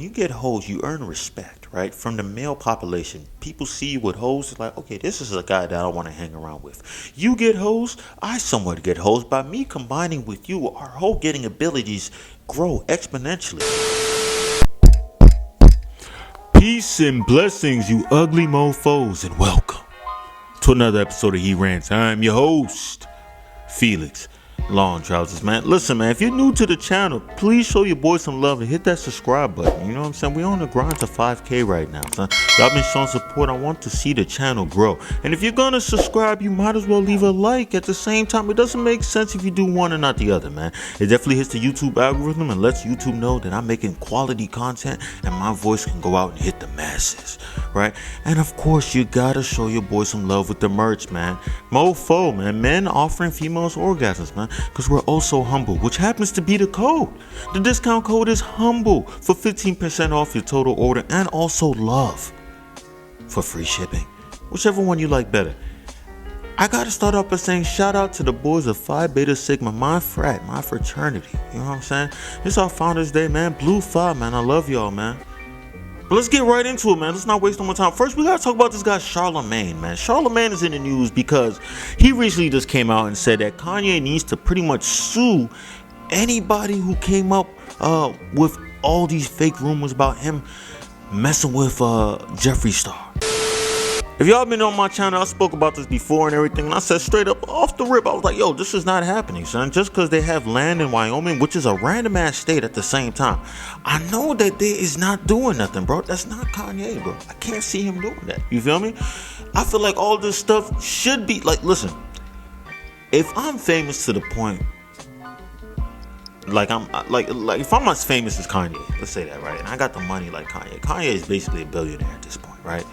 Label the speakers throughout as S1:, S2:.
S1: you get hoes, you earn respect, right? From the male population. People see you with hoes, it's like, okay, this is a guy that I want to hang around with. You get hoes, I somewhat get hoes. By me combining with you, our hoe getting abilities grow exponentially. Peace and blessings, you ugly mofos, and welcome to another episode of He Rants. I'm your host, Felix Long Trousers, man. Listen, man, if you're new to the channel, please show your boy some love and hit that subscribe button. You know what I'm saying? We're on the grind to 5K right now, son. Y'all been showing support. I want to see the channel grow. And if you're gonna subscribe, you might as well leave a like at the same time. It doesn't make sense if you do one and not the other, man. It definitely hits the YouTube algorithm and lets YouTube know that I'm making quality content and my voice can go out and hit the masses, right? And of course, you gotta show your boy some love with the merch, man. Mofo, man. Men offering females orgasms, man. Because we're also humble, which happens to be the code. The discount code is HUMBLE for 15% off your total order, and also LOVE for free shipping. Whichever one you like better. I gotta start off by saying shout out to the boys of Phi Beta Sigma, my frat, my fraternity. You know what I'm saying? It's our Founders Day, man. Blue Phi, man. I love y'all, man. But let's get right into it, man. Let's not waste no more time. First, we gotta talk about this guy, Charlamagne, man. Charlamagne is in the news because he recently just came out and said that Kanye needs to pretty much sue anybody who came up with all these fake rumors about him messing with Jeffree Star. If y'all been on my channel, I spoke about this before and everything, and I said straight up off the rip, I was like, yo, this is not happening, son. Just because they have land in Wyoming, which is a random ass state at the same time, I know that they is not doing nothing, bro. That's not Kanye, bro. I can't see him doing that. You feel me? I feel like all this stuff should be like, listen, if I'm famous to the point, like I'm like if I'm as famous as Kanye, let's say that, right? And I got the money like Kanye. Kanye is basically a billionaire at this point, right?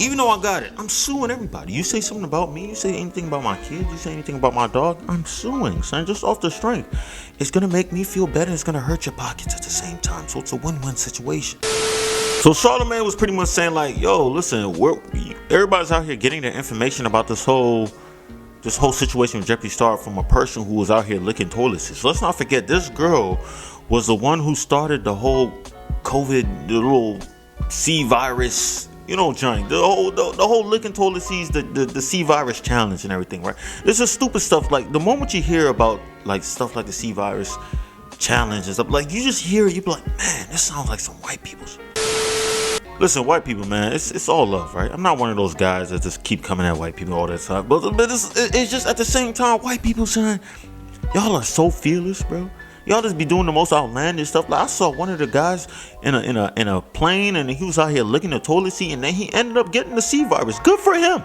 S1: Even though I got it, I'm suing everybody. You say something about me, you say anything about my kids, you say anything about my dog, I'm suing, son, just off the strength. It's gonna make me feel better, it's gonna hurt your pockets at the same time, so it's a win-win situation. So Charlamagne was pretty much saying like, yo, listen, everybody's out here getting their information about this whole situation with Jeffree Star from a person who was out here licking toilet seats. Let's not forget, this girl was the one who started the whole COVID, the little C virus, you know, joint, the whole licking toilet seats, the C virus challenge and everything, right? This is stupid stuff. Like the moment you hear about like stuff like the C virus challenge and stuff, like you just hear it, you be like, man, this sounds like some white people's. Listen, white people, man, it's all love, right? I'm not one of those guys that just keep coming at white people all that time, but it's just at the same time, white people saying, y'all are so fearless, bro. Y'all just be doing the most outlandish stuff. Like I saw one of the guys in a plane, and he was out here licking the toilet seat, and then he ended up getting the C virus. Good for him.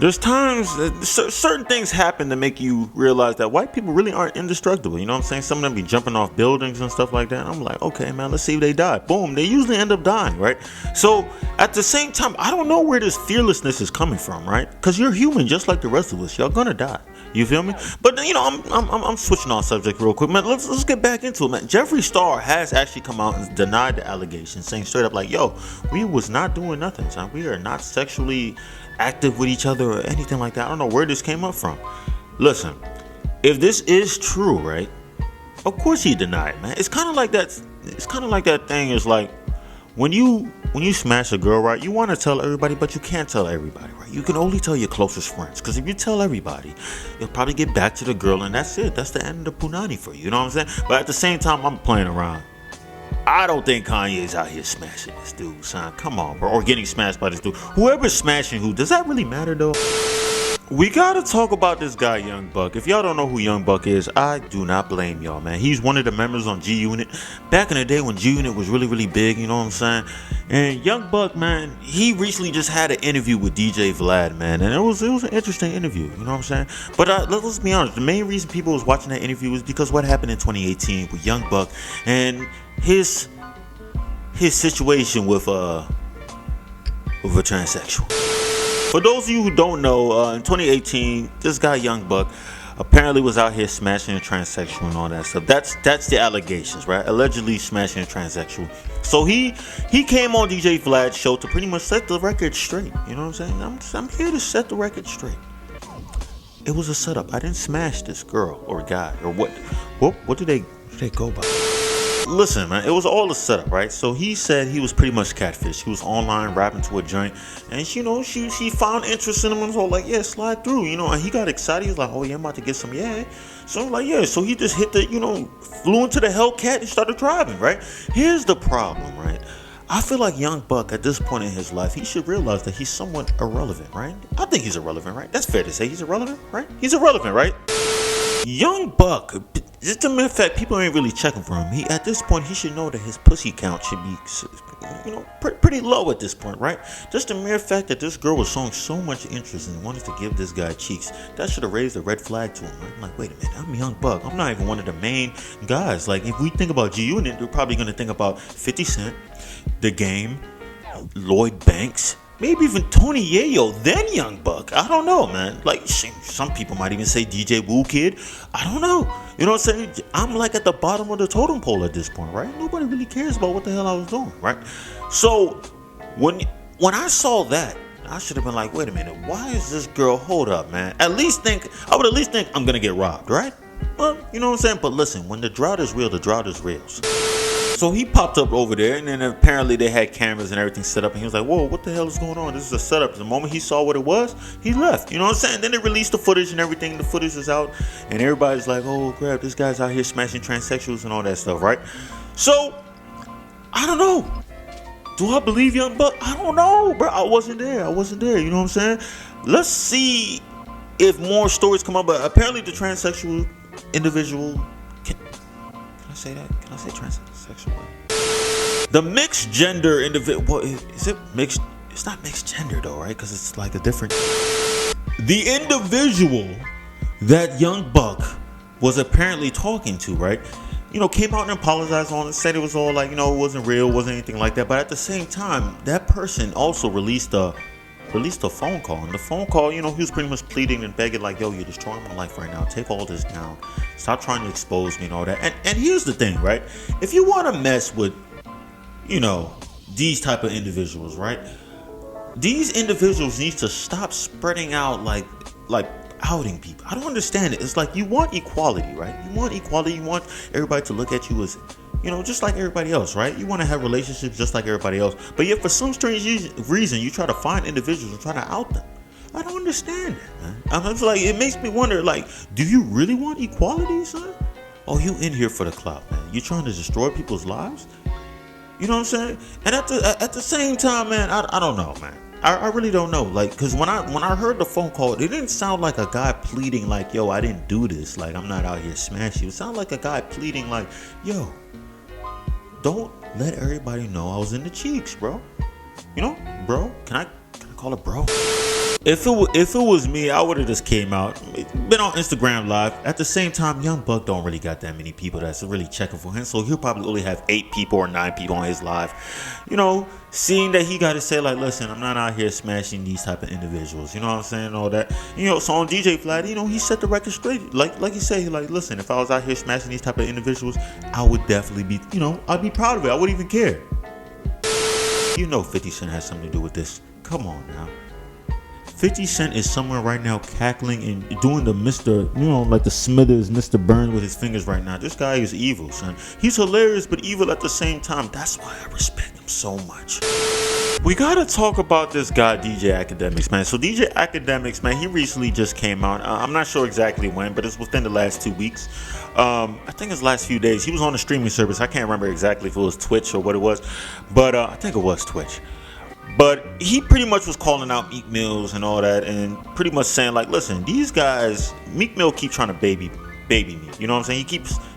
S1: There's times certain things happen to make you realize that white people really aren't indestructible. You know what I'm saying? Some of them be jumping off buildings and stuff like that. And I'm like, okay, man, let's see if they die. Boom, they usually end up dying, right? So at the same time, I don't know where this fearlessness is coming from, right? Because you're human, just like the rest of us. Y'all gonna die. You feel me? But you know, I'm switching on subject real quick, man. Let's get back into it, man. Jeffree Star has actually come out and denied the allegations, saying straight up like, yo, we was not doing nothing, son. We are not sexually active with each other or anything like that. I don't know where this came up from. Listen, if this is true, right? Of course he denied, man. It's kind of like that. It's kind of like that thing is like when you smash a girl, right? You want to tell everybody, but you can't tell everybody, right? You can only tell your closest friends, because if you tell everybody, you'll probably get back to the girl, and that's it. That's the end of the punani for you. You know what I'm saying? But at the same time, I'm playing around. I don't think Kanye's out here smashing this dude, son. Come on, bro. Or getting smashed by this dude. Whoever's smashing who, does that really matter, though? We gotta talk about this guy, Young Buck. If y'all don't know who Young Buck is, I do not blame y'all, man. He's one of the members on G Unit. Back in the day when G Unit was really, really big, you know what I'm saying? And Young Buck, man, he recently just had an interview with DJ Vlad, man. And it was an interesting interview, you know what I'm saying? But let's be honest, the main reason people was watching that interview was because what happened in 2018 with Young Buck and his situation with a transsexual. For those of you who don't know, in 2018, this guy Young Buck apparently was out here smashing a transsexual and all that stuff. That's the allegations, right? Allegedly smashing a transsexual. So he came on DJ Vlad's show to pretty much set the record straight. You know what I'm saying? I'm here to set the record straight. It was a setup. I didn't smash this girl or guy or what do they go by? Listen, man, it was all a setup, right? So he said he was pretty much catfish. He was online rapping to a joint, and she found interest in him and was all like, yeah, slide through, and he got excited. He was like, oh yeah, I'm about to get some, yeah. So I'm like, yeah. So he just hit the, flew into the Hellcat and started driving, right? Here's the problem, right? I feel like Young Buck at this point in his life, he should realize that he's somewhat irrelevant, right? I think he's irrelevant, right? That's fair to say he's irrelevant, right? He's irrelevant, right? Young Buck, just a matter of fact, people ain't really checking for him. At this point, he should know that his pussy count should be, pretty low at this point, right? Just the mere fact that this girl was showing so much interest and wanted to give this guy cheeks, that should have raised a red flag to him, right? I'm like, wait a minute, I'm Young Buck. I'm not even one of the main guys. Like, if we think about G-Unit, we're probably going to think about 50 Cent, The Game, Lloyd Banks, maybe even Tony Yayo, then Young Buck. I don't know, man. Like, some people might even say DJ Woo Kid. I don't know. You know what I'm saying? I'm like at the bottom of the totem pole at this point, right? Nobody really cares about what the hell I was doing, right? So when I saw that, I should have been like, wait a minute, why is this girl? Hold up, man. I would at least think I'm gonna get robbed, right? Well, you know what I'm saying? But listen, when the drought is real, the drought is real. So he popped up over there, and then apparently they had cameras and everything set up, and he was like, whoa, what the hell is going on? This is a setup. The moment he saw what it was, he left. You know what I'm saying? Then they released the footage and everything. The footage is out, and everybody's like, oh, crap, this guy's out here smashing transsexuals and all that stuff, right? So, I don't know. Do I believe Young Buck? I don't know, bro. I wasn't there. You know what I'm saying? Let's see if more stories come up. But apparently the transsexual individual... Can I say that? Can I say transsexual? The mixed gender individual, is it mixed? It's not mixed gender though, right? Because it's like a different. The individual that Young Buck was apparently talking to, right? Came out and apologized on it, said it was all like, it wasn't real, wasn't anything like that. But at the same time, that person also released a phone call. And the phone call, he was pretty much pleading and begging like, yo, you're destroying my life right now. Take all this down. Stop trying to expose me and all that. And here's the thing, right? If you want to mess with, these type of individuals, right? These individuals need to stop spreading out like outing people. I don't understand it. It's like you want equality, right? You want equality. You want everybody to look at you as, just like everybody else, right? You want to have relationships just like everybody else. But yet for some strange reason, you try to find individuals and try to out them. I don't understand that, man. I'm just like, it makes me wonder, like, do you really want equality, son? Oh, you in here for the clout, man. You trying to destroy people's lives? You know what I'm saying? And at the same time, man, I don't know, man. I really don't know. Like, because when I heard the phone call, it didn't sound like a guy pleading like, yo, I didn't do this. Like, I'm not out here smashing you. It sounded like a guy pleading like, yo, don't let everybody know I was in the cheeks, bro. Bro, can I call it bro? If it was me, I would have just came out, been on Instagram Live. At the same time, Young Buck don't really got that many people that's really checking for him, so he'll probably only have 8 people or 9 people on his live. Seeing that he got to say like, listen, I'm not out here smashing these type of individuals. You know what I'm saying? All that. So on DJ Flat, he set the record straight. Like he said, like, listen, if I was out here smashing these type of individuals, I would definitely be, I'd be proud of it. I wouldn't even care. 50 Cent has something to do with this. Come on now. 50 Cent is somewhere right now cackling and doing the Mr. Like the Smithers, Mr. Burns with his fingers right now. This guy is evil, son. He's hilarious, but evil at the same time. That's why I respect him so much. We gotta talk about this guy, DJ Akademiks, man. So DJ Akademiks, man, he recently just came out. I'm not sure exactly when, but it's within the last 2 weeks. I think it's the last few days. He was on a streaming service. I can't remember exactly if it was Twitch or what it was, but I think it was Twitch. But he pretty much was calling out Meek Mills and all that, and pretty much saying like, listen, these guys, Meek Mill keep trying to baby me. You know what I'm saying?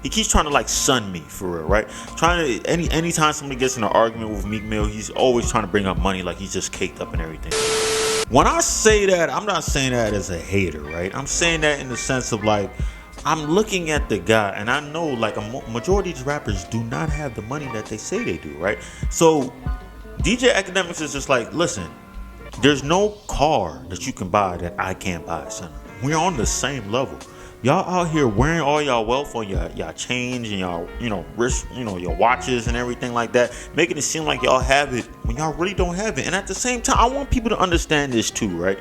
S1: He keeps trying to like son me for real, right? Trying to anytime somebody gets in an argument with Meek Mill, he's always trying to bring up money like he's just caked up and everything. When I say that, I'm not saying that as a hater, right? I'm saying that in the sense of like, I'm looking at the guy, and I know like a majority of these rappers do not have the money that they say they do, right? So DJ Akademiks is just like, listen, there's no car that you can buy that I can't buy, son. We're on the same level. Y'all out here wearing all y'all wealth on y'all change and y'all, wrist, your watches and everything like that, making it seem like y'all have it when y'all really don't have it. And at the same time, I want people to understand this too, right?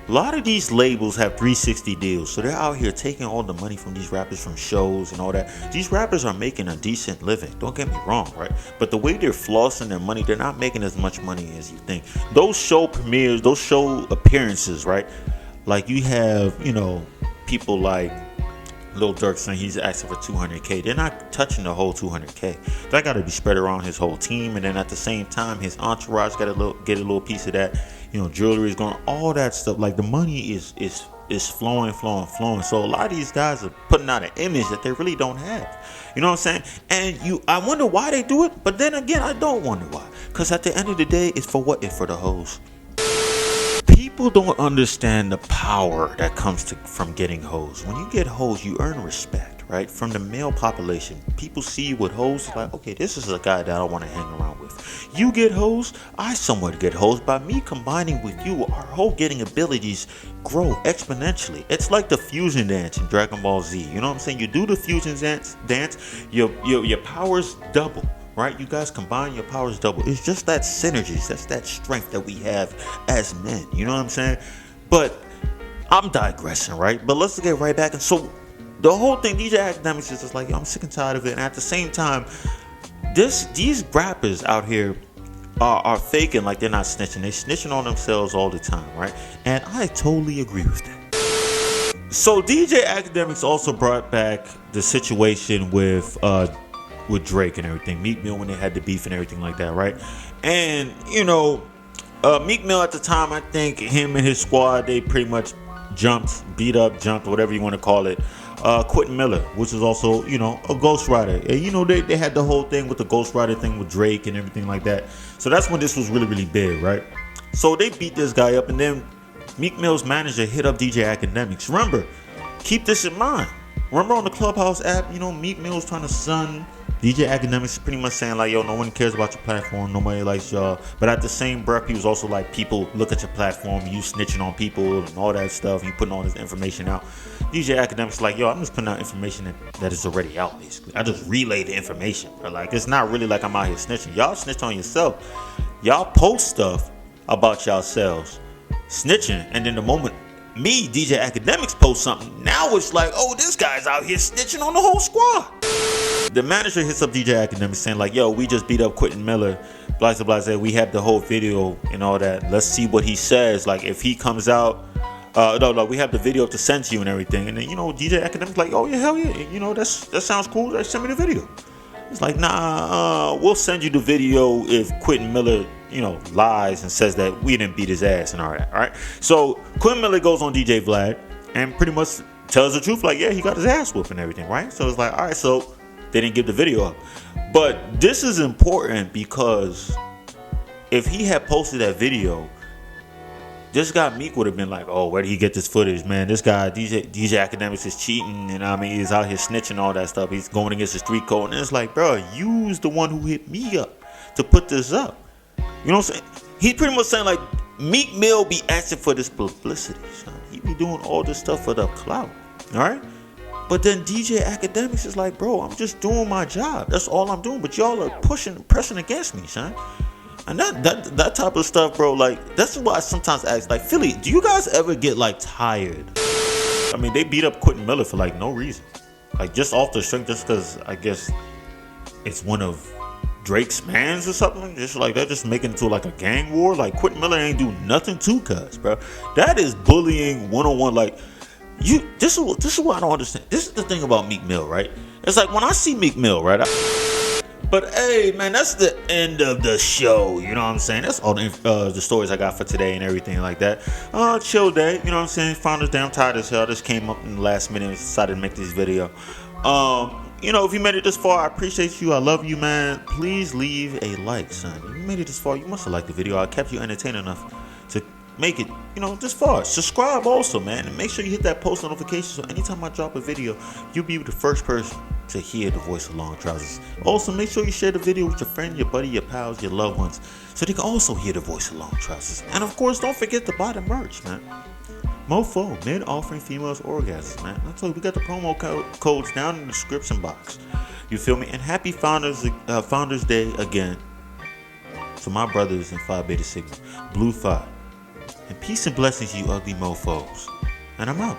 S1: A lot of these labels have 360 deals, so they're out here taking all the money from these rappers from shows and all that. These rappers are making a decent living, don't get me wrong, right? But the way they're flossing their money, they're not making as much money as you think. Those show premieres, those show appearances, right? Like you have, people like Lil Durk saying he's asking for 200K. They're not touching the whole 200K. That got to be spread around his whole team, and then at the same time, his entourage got to get a little piece of that. Jewelry is going, all that stuff. Like the money is flowing. So a lot of these guys are putting out an image that they really don't have. You know what I'm saying? And I wonder why they do it, but then again, I don't wonder why. Because at the end of the day, it's for what? It's for the hoes. People don't understand the power that comes from getting hoes. When you get hoes, you earn respect, right? From the male population, people see you with hoes, like, okay, this is a guy that I want to hang around with. You get hoes, I somewhat get hoes. By me combining with you, our whole getting abilities grow exponentially. It's like the fusion dance in Dragon Ball Z. You know what I'm saying? You do the fusion dance, your powers double. Right? You guys combine, your powers double. It's just that synergy. That's that strength that we have as men. You know what I'm saying? But I'm digressing, right? But let's get right back. And so the whole thing, DJ Akademiks is just like, I'm sick and tired of it. And at the same time, these rappers out here are faking like they're not snitching. They're snitching on themselves all the time, right? And I totally agree with that. So DJ Akademiks also brought back the situation with Drake and everything, Meek Mill, when they had the beef and everything like that, right? And Meek Mill at the time, I think him and his squad, they pretty much beat up, whatever you want to call it, Quentin Miller, which is also, a ghostwriter. And they had the whole thing with the ghostwriter thing with Drake and everything like that. So that's when this was really, really big, right? So they beat this guy up, and then Meek Mill's manager hit up DJ Akademiks. Remember, keep this in mind. Remember on the Clubhouse app, Meek Mill was trying to sun DJ Akademiks, pretty much saying like, yo, no one cares about your platform, nobody likes y'all. But at the same breath, he was also like, people look at your platform, you snitching on people and all that stuff, you putting all this information out. DJ Akademiks like, yo, I'm just putting out information that is already out, basically. I just relay the information, bro. Like, it's not really like I'm out here snitching. Y'all snitch on yourself. Y'all post stuff about yourselves, snitching, and then the moment me, DJ Akademiks, post something, now it's like, oh, this guy's out here snitching on the whole squad. The manager hits up DJ Akademiks saying like, yo, we just beat up Quentin Miller, blah, blah, blah. We have the whole video and all that. Let's see what he says. Like, if he comes out, no, we have the video to send to you and everything. And then, DJ Akademiks like, oh, yeah, hell yeah. That sounds cool. Just send me the video. It's like, nah, we'll send you the video if Quentin Miller, lies and says that we didn't beat his ass and all that, all right? So Quentin Miller goes on DJ Vlad and pretty much tells the truth, like, yeah, he got his ass whooped and everything, right? So it's like, all right, so they didn't give the video up. But this is important because if he had posted that video, this guy Meek would have been like, oh, where did he get this footage, man? This guy, DJ Akademiks, is cheating, and he's out here snitching, all that stuff. He's going against the street code. And it's like, bro, you was the one who hit me up to put this up. You know what I'm saying? He's pretty much saying, like, Meek Mill be asking for this publicity, son. He be doing all this stuff for the clout, all right? But then DJ Akademiks is like, bro, I'm just doing my job. That's all I'm doing. But y'all are pressing against me, son. And that type of stuff, bro, like, that's why I sometimes ask, like, Philly, do you guys ever get, like, tired? I mean, they beat up Quentin Miller for, like, no reason. Like, just off the strength, just because, I guess, it's one of Drake's mans or something. Just like, they're just making it to, like, a gang war. Like, Quentin Miller ain't do nothing to cuz, bro. That is bullying one-on-one, like, this is what I don't understand. This is the thing about Meek Mill, right? It's like, when I see Meek Mill, right, but hey, man, that's the end of the show. You know what I'm saying? That's all the stories I got for today and everything like that. Chill day. You know what I'm saying? Founders damn tired as hell. Just came up in the last minute and decided to make this video. If you made it this far, I appreciate you. I love you, man. Please leave a like, son. If you made it this far, you must have liked the video. I kept you entertained enough to make it, this far. Subscribe also, man, and make sure you hit that post notification so anytime I drop a video, you'll be the first person to hear the voice of Long Trousers. Also, make sure you share the video with your friend, your buddy, your pals, your loved ones, so they can also hear the voice of Long Trousers. And of course, don't forget to buy the merch, man. Mofo, men offering females orgasms, man. I told you, we got the promo codes down in the description box. You feel me? And happy Founders Day again to my brothers in Phi Beta Sigma, Blue Phi. And peace and blessings, you ugly mofos. And I'm out.